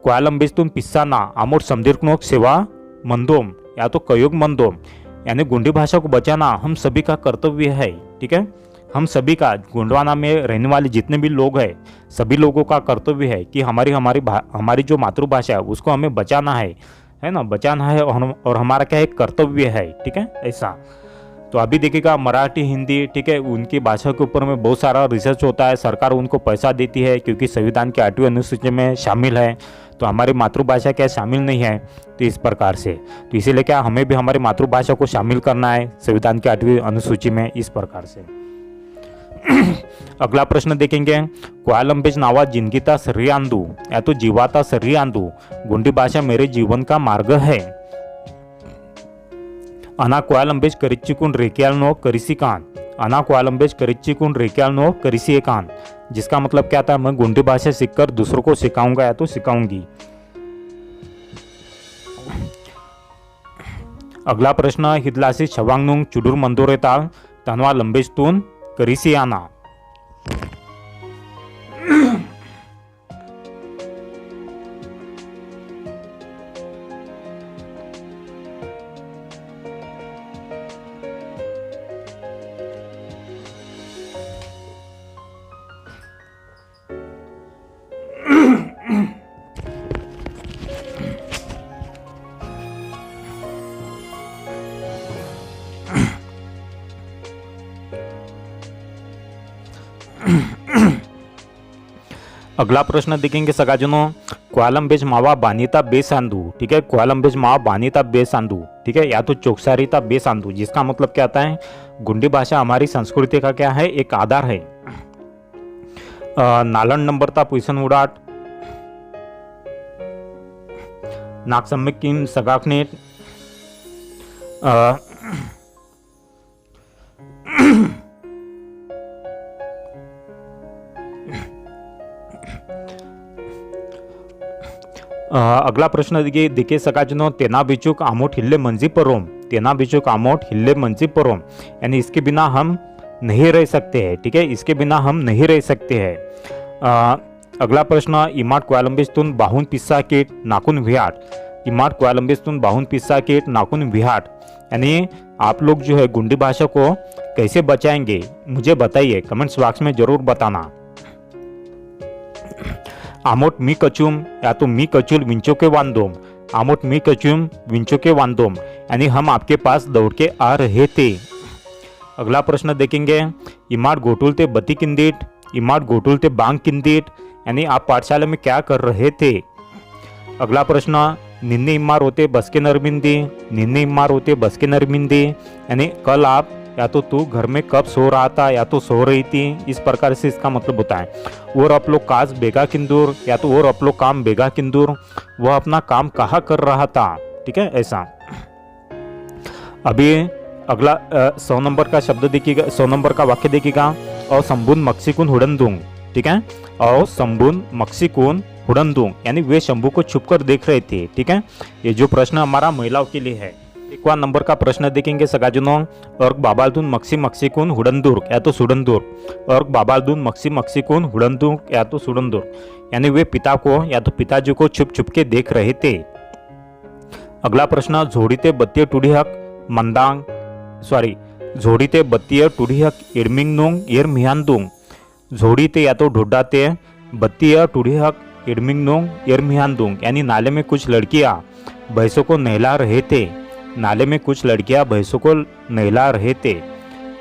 क्वालंबेस्तुन पिस्साना आमोर समदीर्घनोक सेवा मंदोम या तो कयोग मंदोम, यानी गोंडी भाषा को बचाना हम सभी का कर्तव्य है। ठीक है, हम सभी का, गोंडवाना में रहने वाले जितने भी लोग हैं सभी लोगों का कर्तव्य है कि हमारी जो मातृभाषा है उसको हमें बचाना है ना, बचाना है और हमारा क्या है, कर्तव्य है। ठीक है, ऐसा। तो अभी देखिएगा मराठी, हिंदी, ठीक है, उनकी भाषा के ऊपर में बहुत सारा रिसर्च होता है, सरकार उनको पैसा देती है क्योंकि संविधान के 8वीं अनुसूची में शामिल है, तो हमारी मातृभाषा क्या शामिल नहीं है। तो इस प्रकार से, तो इसीलिए क्या हमें भी हमारी मातृभाषा को शामिल करना है संविधान की 8वीं अनुसूची में, इस प्रकार से। अगला प्रश्न देखेंगे, क्वालंबेज नावा जिंदगीता सर्री आंदू या तो जीवाता सर्री आंदू गोंडी भाषा मेरे जीवन का मार्ग है। अना क्वालंबेज करिच्चिकुन रेक्यालनो करिसी कान, अना क्वालंबेज करिच्चिकुन रेक्यालनो करिसी कान, जिसका मतलब क्या था, मैं गोंडी भाषा सीखकर दूसरों को सिखाऊंगा या तो सिखाऊंगी। अगला प्रश्न, हिदलासी छवांगनुंग चुडूर मंदोरेताल तनवा लंबेजतून करिसी आना। अगला प्रश्न देखेंगे सगाजनों, क्वालंबेज मावा बानीता बेसांदू, ठीक है, क्वालंबेज मावा बानीता बेसांदू, ठीक है, या तो चौकसारीता बेसांदू, जिसका मतलब क्या आता है, गुंडी भाषा हमारी संस्कृति का क्या है, एक आधार है। नालन नंबरता पुइसन उड़ाट नागसम्मिक किम सगाकनेट अगला प्रश्न दिखे सकाजनो, तेना बिचुक आमोट हिल्ले मंजी परोम, तेना बिचुक आमोट हिल्ले मंजी परोम, यानी इसके बिना हम नहीं रह सकते हैं, ठीक है, इसके बिना हम नहीं रह सकते हैं। अगला प्रश्न, इमाट क्वालंबिस्तून बाहुन पिस्सा किट नाकुन विहाट, इमाट क्वालंबिस्तून बाहुन पिस्सा किट नाकुन विहाट, यानी आप लोग जो है गुंडी भाषा को कैसे बचाएंगे मुझे बताइए, कमेंट्स बॉक्स में जरूर बताना। आमोट मी कचुम या तो मी कचुल विंचो के वांदोम, आमोट मी कचुम विंचो के वांदोम, यानी हम आपके पास दौड़ के आ रहे थे। अगला प्रश्न देखेंगे, इमाट गोटुल ते बती किंदीट, इमाट गोटुल ते बांग किंदीट, यानी आप पाठशाला में क्या कर रहे थे। अगला प्रश्न, निन्ने इमार होते बस के नरमिंदी, निन्ने इमार होते बस के नरमिंदी, यानी कल आप या तो तू घर में कब सो रहा था या तो सो रही थी, इस प्रकार से इसका मतलब होता है। और आप लोग काज बेगा किंदूर या तो और आप लोग काम बेगा किंदूर, वह अपना काम कहाँ कर रहा था, ठीक है, ऐसा। अभी अगला 100 नंबर का शब्द देखिएगा, 100 नंबर का वाक्य देखिएगा, और संबुन मक्सिकुन हुडन दूंग, ठीक है, और संबुन मक्सिकुन हुडन दूंग, यानी वे शंभू को छुपकर देख रहे थे, ठीक है। ये जो प्रश्न हमारा महिलाओं के लिए है। 1वां नंबर का प्रश्न देखेंगे सगाजुनों, और बाबालदून मक्सी मक्सिकुन हुडनदुर्ग या तो सुडनदुर्ग, और बाबालदून मक्सी मक्सिकुन हुडनदुर्ग या तो सुडनदुर्ग, यानी वे पिता को या तो पिताजी को छुप छुप के देख रहे थे। अगला प्रश्न, झोड़ीते बत्तीय टूढ़ीहक मंदांग झोड़ीते बत्तीय टूढ़ीहक इडमिंगनुंग एर मिहानदुंग, झोड़ीते या तो ढोडाते बत्तीय टूढ़ीहक इडमिंगनुंग एर मिहानदुंग, यानी नाले में कुछ लड़कियां भैंसों को नहला रहे थे, नाले में कुछ लड़कियां भैंसों को नहला रहे थे।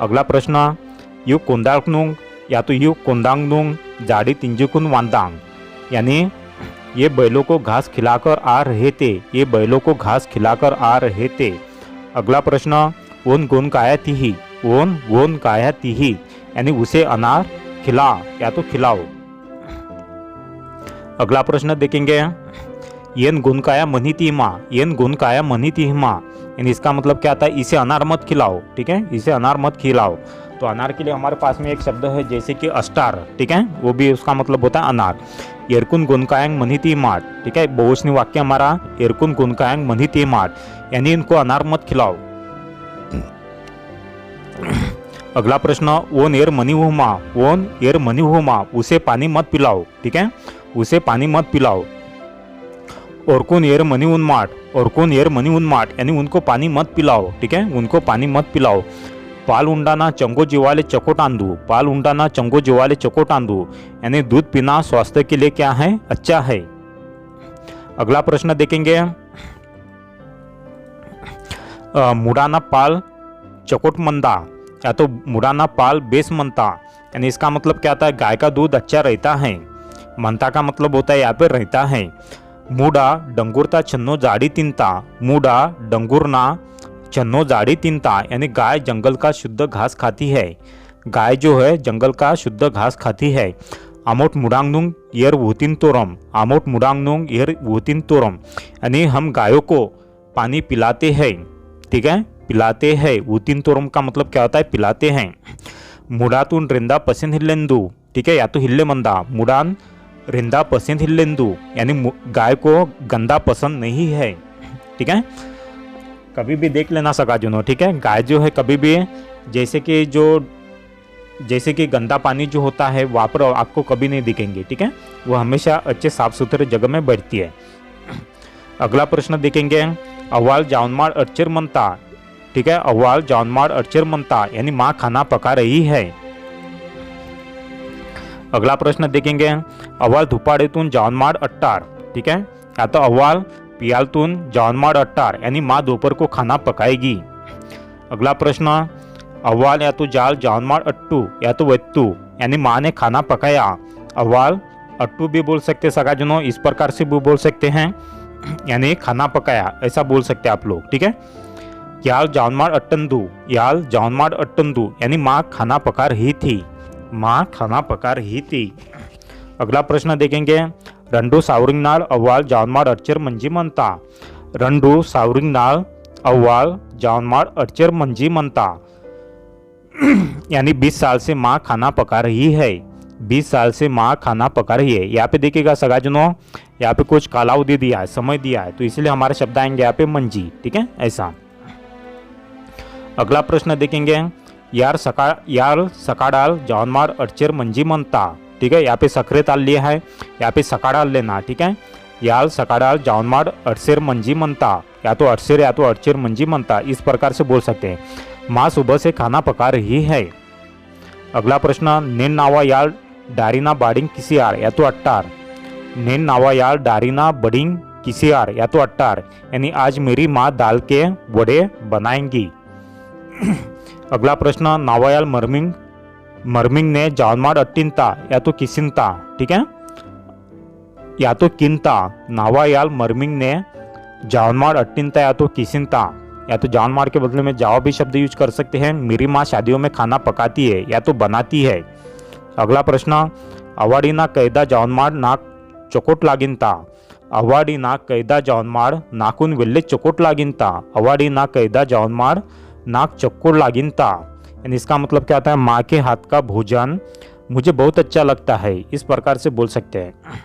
अगला प्रश्न, यू कोंदांगनुंग या तो यू कोंदांगनुंग जाड़ी तिंजुकुन वांदांग, यानी ये बैलों को घास खिलाकर आ रहे थे, ये बैलों को घास खिलाकर आ रहे थे। अगला प्रश्न, ओन गोन काया तिही, ओन गोन काया तिही, यानी उसे अनार खिला या तो खिलाओ। अगला प्रश्न देखेंगे, येन गुनकाया मनी तीमा, येन गुनकाया मनी तीमा, यानी इसका मतलब क्या आता है, इसे अनार मत खिलाओ, ठीक है, इसे अनार मत खिलाओ। तो अनार के लिए हमारे पास में एक शब्द है जैसे कि अस्टार, ठीक है, वो भी उसका मतलब होता है अनार। एरकुन गुनकायांग मनी तीमाट, ठीक है, बहुवचनी वाक्य हमारा एरकुन गुनकायांग मनी तीमाट, यानी इनको अनार मत खिलाओ। अगला प्रश्न, ओन एर मनी हुमा, ओन एर मनी हुमा, उसे पानी मत पिलाओ, ठीक है, उसे पानी मत पिलाओ। और कौन एर मनी उन्माट, और कौन एर मनी उन्माट, यानी उनको पानी मत पिलाओ, ठीक है, उनको पानी मत पिलाओ। पाल उंडाना चंगो जीवाले चकोट आंदू, पाल उंडाना चंगो जीवाले चकोट आंदू, यानी दूध पीना स्वास्थ्य के लिए क्या है, अच्छा है। अगला प्रश्न देखेंगे, मुडाना पाल चकोट मंदा या तो मुडाना पाल बेस मनता, यानी इसका मतलब क्या आता है, गाय का दूध अच्छा रहता है। मनता का मतलब होता है यहाँ पे रहता है। मूडा डंगुरता छन्नो जाड़ी तिनता, मूडा डंगुरना छन्नो जाड़ी तिनता, यानी गाय जंगल का शुद्ध घास खाती है। गाय जो है जंगल का शुद्ध घास खाती है। आमोट मुडांगनुंग यर वुतिन तोरम, आमोट मुडांगनुंग यर वुतिन तोरम, यानी हम गायों को पानी पिलाते हैं, ठीक है, पिलाते हैं। वुतिन तोरम का मतलब क्या होता है, पिलाते हैं। मुडातून रिंदा पसंद हिल्लेंदू, ठीक है, या तो हिल्ले मंदा, मुडान रिंदा पसंद हिल्लेंदू, यानी गाय को गंदा पसंद नहीं है, ठीक है। कभी भी देख लेना सका जुनो, ठीक है, गाय जो है कभी भी जैसे कि गंदा पानी जो होता है वहाँ पर आपको कभी नहीं दिखेंगे, ठीक है, वो हमेशा अच्छे साफ सुथरे जगह में बैठती है। अगला प्रश्न देखेंगे, अव्वाल जाउनमाड़ अडचर मनता, ठीक है, अव्वाल जाउनमाड़ अडचर मनता, यानी माँ खाना पका रही है। अगला प्रश्न देखेंगे, अव्वाल धुपाडेतून जाउनमाड़ अट्टार, ठीक है, या तो अव्वाल पियालतून जाउनमाड़ अट्टार, यानी माँ दोपहर को खाना पकाएगी। अगला प्रश्न, अव्वाल या तो जाल जाउनमाड़ अट्टू, या तो वत्तू, यानी माँ ने खाना पकाया। अव्वाल अट्टू भी बोल सकते सगा जुनो, इस प्रकार से भी बोल सकते हैं, यानी खाना पकाया, ऐसा बोल सकते हैं आप लोग, ठीक है। याल जाउनमाड़ अट्टंदू, याल जाउनमाड़ अट्टंदू, यानी माँ खाना पका रही थी, माँ खाना पका रही थी। अगला प्रश्न देखेंगे, रंडू सावरिंग नाल अव्वाल जाउनमाड़ अडचर मंजी मनता, रंडू सावरिंग नाल अव्वाल जाउनमाड़ अडचर मंजी मनता, यानी 20 साल से माँ खाना पका रही है, 20 साल से माँ खाना पका रही है। यहाँ पे देखिएगा सगाजनों, यहाँ पे कुछ कालावधि दिया है, समय दिया है, तो इसलिए हमारे शब्द आएंगे यहाँ पे मंजी, ठीक है, ऐसा। अगला प्रश्न देखेंगे, यार सकाडाल जाउनमाड़ अडचर मंजी मनता, ठीक है, यहाँ पे सक्रिय ताल लिया है, यहाँ पे सकाडाल लेना, ठीक है। याल सकाडाल जाउनमाड़ अडसेर मंजी मनता, या तो अडसेर या तो अडचेर मंजी मनता, इस प्रकार से बोल सकते हैं। माँ सुबह से खाना पका रही है। अगला प्रश्न, नेन नावा याल डारीना बाडिंग किसियार, या तो अट्टार, नेन नावा याल डारीना बडिंग किसियार, या तो अट्टार, यानी आज मेरी माँ दाल के वड़े बनाएंगी। अगला प्रश्न, नावायाल मर्मिंग ने जाउनमाड़ अट्टिनता, या तो किसिनता, ठीक है, या तो किनता। नावायाल मर्मिंग ने जाउनमाड़ अट्टिनता या तो किसिनता, या तो जाउनमाड़ के बदले में जाओ भी शब्द यूज कर सकते हैं। मेरी माँ शादियों में खाना पकाती है या तो बनाती है। अगला प्रश्न, अवाडीना कैदा जाउनमाड़ नाक चोकोट लागिनता, अवाडीना कैदा जाउनमाड़ नाकून वेल्ले चोकोट लागिनता, अवाडीना कैदा जाउनमाड़ नाक चक्कोर लागिनता, यानी इसका मतलब क्या होता है, माँ के हाथ का भोजन मुझे बहुत अच्छा लगता है, इस प्रकार से बोल सकते हैं।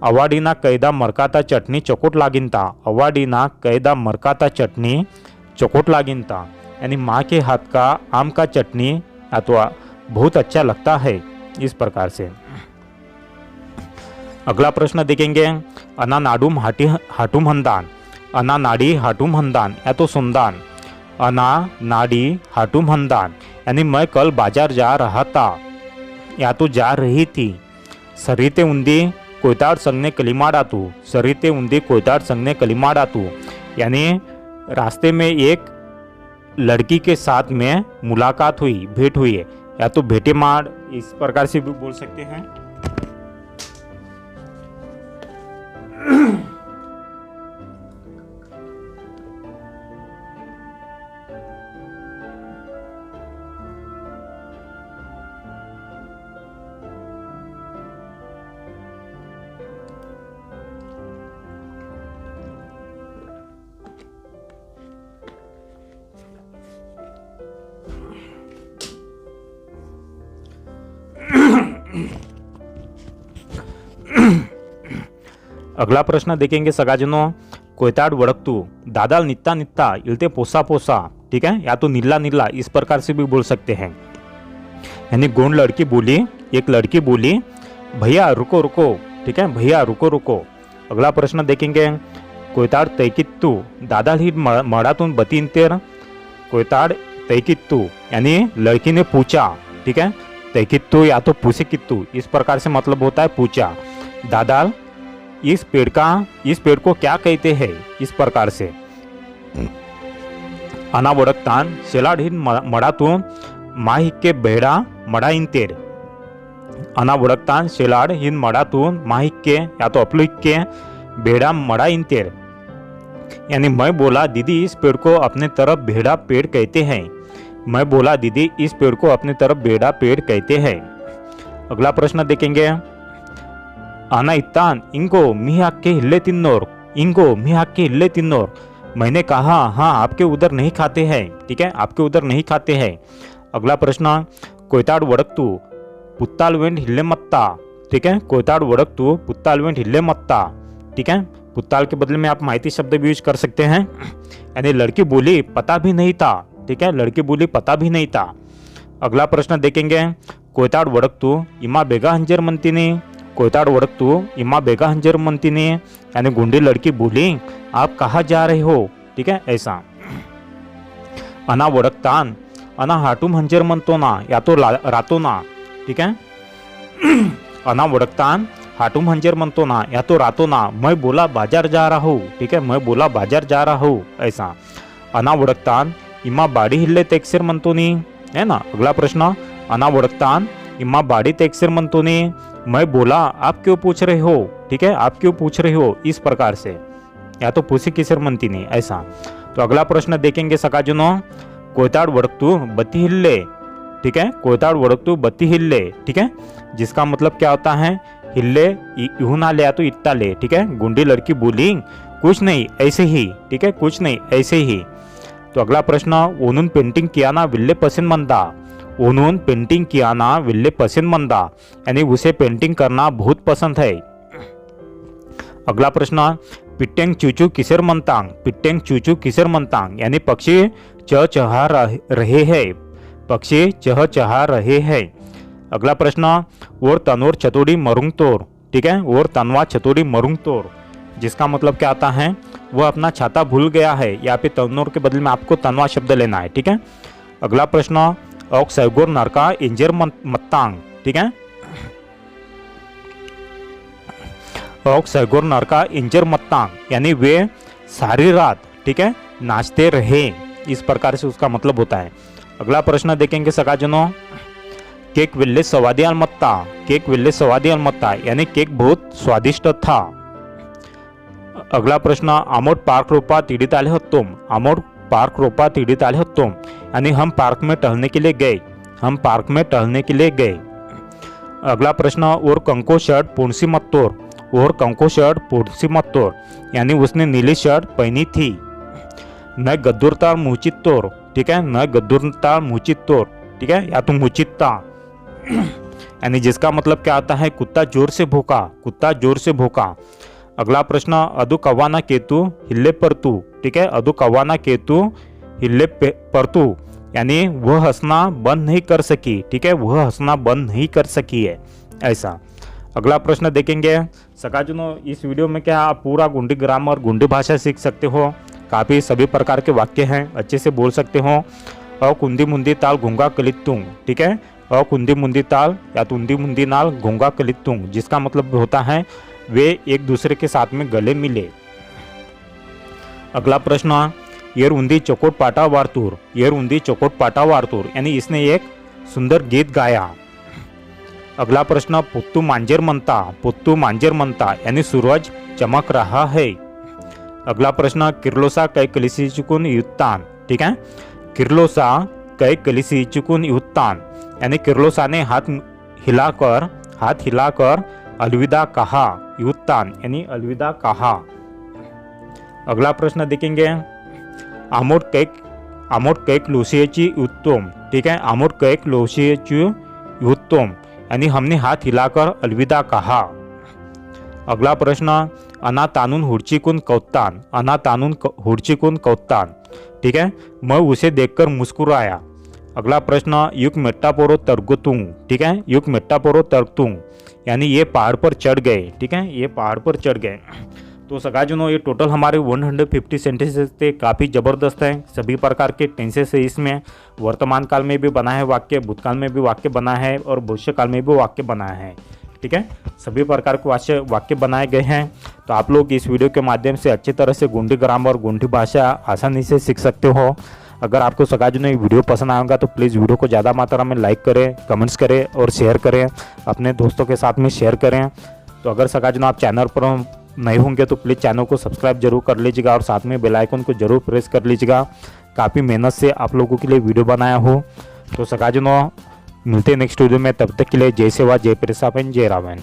अवाडीना कैदा मरकाता चटनी चकोट लागिनता, अवाडीना कैदा मरकाता चटनी चकोट लागिनता, यानी माँ के हाथ का आम का चटनी अथवा बहुत अच्छा लगता है, इस प्रकार से। अगला प्रश्न देखेंगे, अना नाडुम हाटुम हंदान, अना नाडी हाटुम हंदान, या तो सुंदान, अना नाडी हाटुम हंदान, यानी मैं कल बाजार जा रहा था या तो जा रही थी। सरिते उंदी कोयताड़ संगने कलिमा डातू, सरिते उंदी कोयताड़ संगने कलिमा डातू, यानी रास्ते में एक लड़की के साथ में मुलाकात हुई, भेंट हुई है, या तो भेटे मार, इस प्रकार से भी बोल सकते हैं। अगला प्रश्न देखेंगे सगाजनों, कोयताड़ वड़कतू दादाल नित्ता नित्ता इलते पोसा पोसा, ठीक है, या तो नीला नीला, इस प्रकार से भी बोल सकते हैं। यानी गोंड लड़की बोली, एक लड़की बोली भैया रुको रुको, ठीक है, भैया रुको रुको। अगला प्रश्न देखेंगे, कोयताड़ तैकित्तू दादाल ही मड़ातून बतीनतेर, कोयताड़ तैकित्तू, यानी लड़की ने पूछा, ठीक है, तैकित्तू या तो पूछे कित्तू, इस प्रकार से मतलब होता है पूछा। दादाल इस पेड़ को क्या कहते हैं, इस प्रकार से। अना वड़कतान शेलाढ़ीन मड़ातून माहिक्के बेड़ा मड़ाइनतेर, अना वड़कतान शेलाढ़ीन मड़ातून माहिक्के या तो अपलुक्के बेड़ा मड़ाइनतेर, यानी मैं बोला दीदी इस पेड़ को अपने तरफ भेड़ा पेड़ कहते हैं, मैं बोला दीदी इस पेड़ को अपनी तरफ बेड़ा पेड़ कहते हैं। अगला प्रश्न देखेंगे। आना इत्तान इंको मी आके हिले तिन्नोर, इंको मी आके हिले तिन्नोर। मैंने कहा हाँ आपके उधर नहीं खाते हैं, ठीक है, आपके उधर नहीं खाते हैं। अगला प्रश्न कोयताड़ वड़कतू पुत्ताल वेंट हिले मत्ता, ठीक है, कोयताड़ वड़कतू पुत्ताल वेंट हिले मत्ता, ठीक है, पुत्ताल के बदले में आप माइती शब्द भी यूज कर सकते हैं। यानी लड़की बोली पता भी नहीं था, ठीक है, लड़की बोली पता भी नहीं था। अगला प्रश्न देखेंगे। कोयताड़ वड़कतू इमा बेगा हंजर मनतीने, कोयताड़ वड़कतू इमा बेगा हंजर मनतीने। यानी गुंडी लड़की बोली आप कहाँ जा रहे हो, ठीक है, ऐसा। अना वड़कतान अना हाटुम हंजर मनतो ना, या तो रातो ना, ठीक है। अना वड़कतान हाटुम हंजर मनतो ना, या तो रातो ना। मैं बोला बाजार जा रहा हूँ, ठीक है, मैं बोला बाजार जा रहा हूँ, ऐसा। अना वड़कतान इमा बाड़ी हिले तेक्सर मनतो नी, है ना। अगला प्रश्न अना वड़कतान इमा बाड़ी तेक्सर मनतो नी। मैं बोला आप क्यों पूछ रहे हो, ठीक है, आप क्यों पूछ रहे हो, इस प्रकार से, या तो पूसी किसर मनती नहीं, ऐसा। तो अगला प्रश्न देखेंगे सकाजुनो। कोयताड़ वड़कतू बत्ती हिल्ले, ठीक है, कोयताड़ वड़कतू बत्ती हिल्ले, ठीक है, जिसका मतलब क्या होता है हिल्ले यूं ना ले तो इत्ता ले, ठीक है। गुंडी लड़की बोली कुछ नहीं ऐसे ही, ठीक है, कुछ नहीं ऐसे ही। तो अगला प्रश्न ओनून पेंटिंग किया ना विल्ले पसंद मंदा, ओनून पेंटिंग किया ना विल्ले पसंद मंदा। यानी उसे पेंटिंग करना बहुत पसंद है। अगला प्रश्न पिट्टेंग चूचू किसर मनतांग, पिट्टेंग चूचू किसर मनतांग। यानी पक्षी चहचहा रहे हैं, पक्षी चहचहा रहे हैं। अगला प्रश्न और तनोर चतुड़ी मरुंग तोर, ठीक है, और तनवा चतुड़ी मरुंग तोर, जिसका मतलब क्या आता है वह अपना छाता भूल गया है। यहाँ पे तनोर के बदले में आपको तनवा शब्द लेना है, ठीक है। अगला प्रश्न औक सैगोर नरका इंजर मत्तांग, ठीक है, औक सैगोर नरका इंजर मत्तांग। यानी वे सारी रात, ठीक है, नाचते रहे, इस प्रकार से उसका मतलब होता है। अगला प्रश्न देखेंगे सकाजनों। केक विल्ले स्वादी मत्ता, केक विल्ले स्वादी मत्ता। यानी केक बहुत स्वादिष्ट था। अगला प्रश्न आमोड पार्क रोपा तिड़ीत आले हत्तोम, आमोड पार्क रोपा तिड़ीत आले हत्तोम। यानी हम पार्क में टहलने के लिए गए, हम पार्क में टहलने के लिए गए। अगला प्रश्न और कंको शर्ट पूर्णसी मत तोड़, और कंको शर्ट पूर्णसी मत तोड़। यानी उसने नीली शर्ट पहनी थी। न गद्दुरतार मुचित तोड़, ठीक है, न गद्दुरतार मुचित तोड़, ठीक है, या तो मुचितता। यानी जिसका मतलब क्या आता है कुत्ता जोर से भौंका, कुत्ता जोर से भौंका। अगला प्रश्न अदु कव्वाना केतु हिल्ले परतु, ठीक है, अदु कव्वाना केतु हिल्ले परतु। यानी वह हंसना बंद नहीं कर सकी, ठीक है, वह हंसना बंद नहीं कर सकी है, ऐसा। अगला प्रश्न देखेंगे सकाजुनो। इस वीडियो में क्या आप पूरा गुंडी ग्रामर गुंडी भाषा सीख सकते हो। काफ़ी सभी प्रकार के वाक्य हैं, अच्छे से बोल सकते हो। और कुंदी मुंदी ताल घूंगा कलितुंग, ठीक है, और कुंदी मुंदी ताल या तुंदी मुंदी नाल घूंगा कलितुंग, जिसका मतलब होता है वे एक दूसरे के साथ में गले मिले। अगला प्रश्न येर उंदी चौकोट पाटा वारतूर, येर उंदी चौकोट पाटा वारतूर। यानी इसने एक सुंदर गीत गाया। अगला प्रश्न पुत्तू मांजर मनता, पुत्तू मांजर मनता। यानी सूरज चमक रहा है। अगला प्रश्न किर्लोसा कै कलिसी चुकुन युत्तान, ठीक है, किर्लोसा कै कलिसी चुकुन युत्तान। यानी किर्लोसा ने हाथ हिलाकर अलविदा कहा, युत्तान यानी अलविदा कहा। अगला प्रश्न देखेंगे आमोड कैक लोशियेची उत्तम, ठीक है, आमोड कैक लोशियेची उत्तम। यानी हमने हाथ हिलाकर अलविदा कहा। अगला प्रश्न अना तानून हुडचीकुन कौत्तान, अना तानून हुडचीकुन कौत्तान, ठीक है, मैं उसे देखकर मुस्कुराया। अगला प्रश्न युग मेट्टापोरो तरगुतुंग, ठीक है, युग मेट्टापोरो तरगतुंग। यानी ये पहाड़ पर चढ़ गए, ठीक है, ये पहाड़ पर चढ़ गए। तो सगाजुनो ये टोटल हमारे 150 सेंटेंसेस थे, काफ़ी ज़बरदस्त हैं। सभी प्रकार के टेंसेस है इसमें। वर्तमान काल में भी बना है वाक्य, भूतकाल में भी वाक्य बना है और भविष्य काल में भी वाक्य बनाया है, ठीक है, सभी प्रकार के वाक्य बनाए गए हैं। तो आप लोग इस वीडियो के माध्यम से अच्छी तरह से गुंडी ग्रामर गुंडी भाषा आसानी से सीख सकते हो। अगर आपको सगाजुनो ये वीडियो पसंद आएगा तो प्लीज़ वीडियो को ज़्यादा मात्रा में लाइक करें, कमेंट्स करें और शेयर करें, अपने दोस्तों के साथ में शेयर करें। तो अगर सगाजुनो आप चैनल पर नए होंगे तो प्लीज़ चैनल को सब्सक्राइब जरूर कर लीजिएगा और साथ में बेल आइकन को जरूर प्रेस कर लीजिएगा, काफ़ी मेहनत से आप लोगों के लिए वीडियो बनाया हो। तो सगाजनों, मिलते हैं नेक्स्ट वीडियो में, तब तक के लिए जय सेवा, जय प्रताप एंड जय रामायण।